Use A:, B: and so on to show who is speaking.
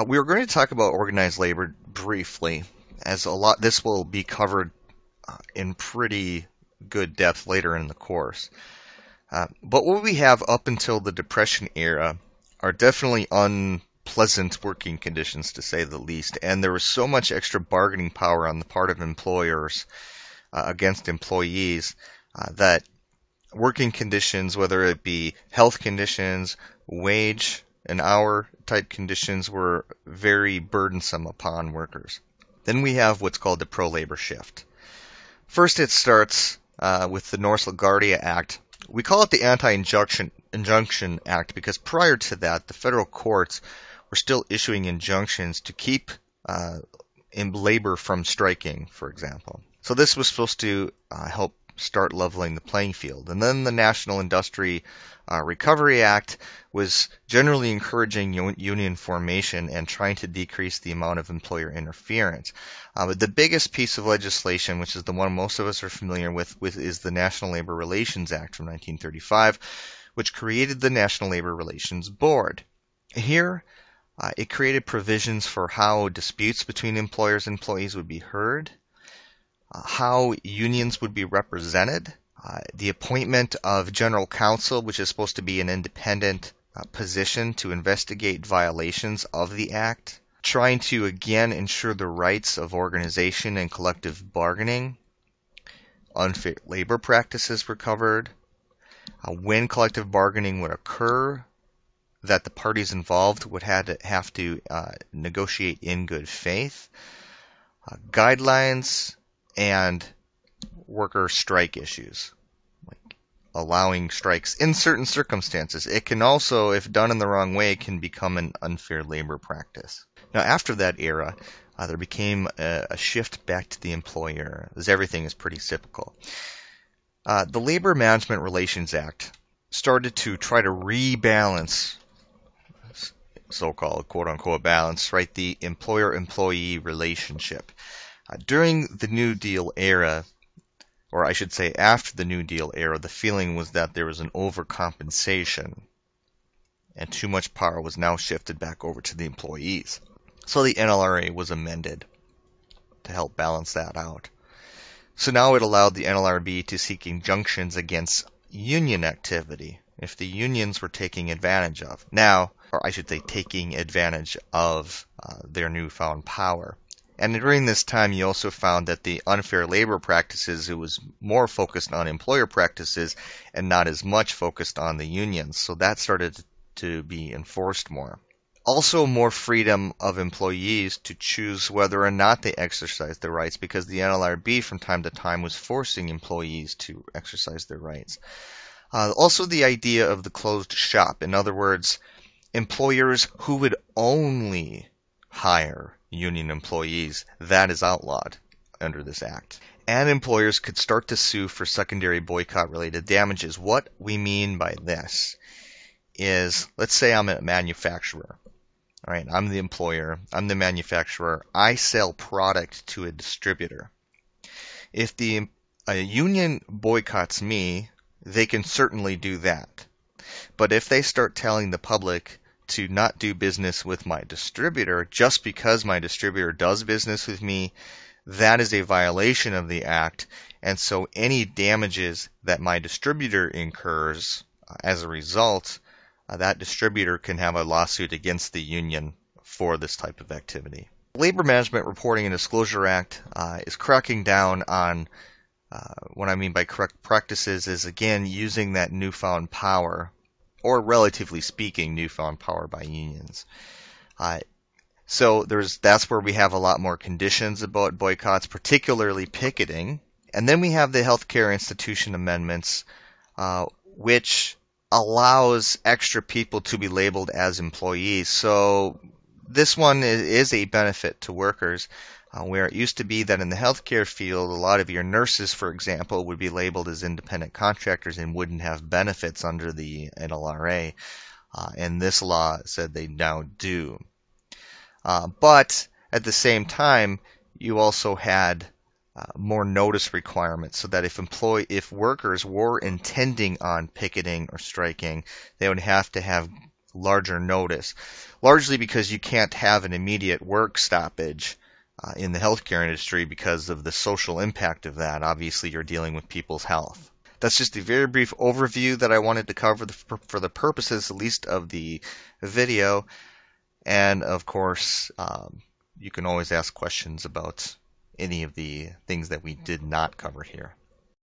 A: We were going to talk about organized labor briefly, as this will be covered in pretty good depth later in the course. But what we have up until the Depression era are definitely unpleasant working conditions, to say the least, and there was so much extra bargaining power on the part of employers against employees that working conditions, whether it be health conditions, wage and hour type conditions, were very burdensome upon workers. Then we have what's called the pro-labor shift. First, it starts with the Norris LaGuardia Act. We call it the Anti-Injunction Act because prior to that, the federal courts were still issuing injunctions to keep in labor from striking, for example. So this was supposed to help start leveling the playing field. And then the National Industry Recovery Act was generally encouraging union formation and trying to decrease the amount of employer interference. But the biggest piece of legislation, which is the one most of us are familiar with is the National Labor Relations Act from 1935, which created the National Labor Relations Board. Here, it created provisions for how disputes between employers and employees would be heard, how unions would be represented, the appointment of general counsel, which is supposed to be an independent position to investigate violations of the act, trying to again ensure the rights of organization and collective bargaining. Unfair labor practices were covered, when collective bargaining would occur, that the parties involved would have to negotiate in good faith, guidelines, and worker strike issues, like allowing strikes in certain circumstances. It can also, if done in the wrong way, can become an unfair labor practice. Now, after that era, there became a shift back to the employer, as everything is pretty cyclical. The Labor Management Relations Act started to try to rebalance, so-called quote-unquote balance, right, the employer-employee relationship. During the New Deal era, or I should say after the New Deal era, the feeling was that there was an overcompensation and too much power was now shifted back over to the employees. So the NLRA was amended to help balance that out. So now it allowed the NLRB to seek injunctions against union activity if the unions were taking advantage of. Now, or I should say taking advantage of their newfound power. And during this time, you also found that the unfair labor practices, it was more focused on employer practices and not as much focused on the unions. So that started to be enforced more. Also, more freedom of employees to choose whether or not they exercise their rights, because the NLRB from time to time was forcing employees to exercise their rights. Also, the idea of the closed shop. In other words, employers who would only hire union employees, that is outlawed under this act. And employers could start to sue for secondary boycott-related damages. What we mean by this is, let's say I'm a manufacturer. All right, I'm the employer, I'm the manufacturer, I sell product to a distributor. If a union boycotts me, they can certainly do that. But if they start telling the public to not do business with my distributor just because my distributor does business with me, that is a violation of the act. And so any damages that my distributor incurs as a result, that distributor can have a lawsuit against the union for this type of activity. The Labor Management Reporting and Disclosure Act is cracking down on what I mean by correct practices is, again, using that newfound power, or relatively speaking, newfound power by unions. So that's where we have a lot more conditions about boycotts, particularly picketing. And then we have the Healthcare Institution Amendments, which allows extra people to be labeled as employees. So this one is a benefit to workers, where it used to be that in the healthcare field, a lot of your nurses, for example, would be labeled as independent contractors and wouldn't have benefits under the NLRA. And this law said they now do. But at the same time, you also had more notice requirements, so that if workers were intending on picketing or striking, they would have to have larger notice, largely because you can't have an immediate work stoppage in the healthcare industry because of the social impact of that. Obviously, you're dealing with people's health. That's just a very brief overview that I wanted to cover for the purposes, at least, of the video. And of course, you can always ask questions about any of the things that we did not cover here.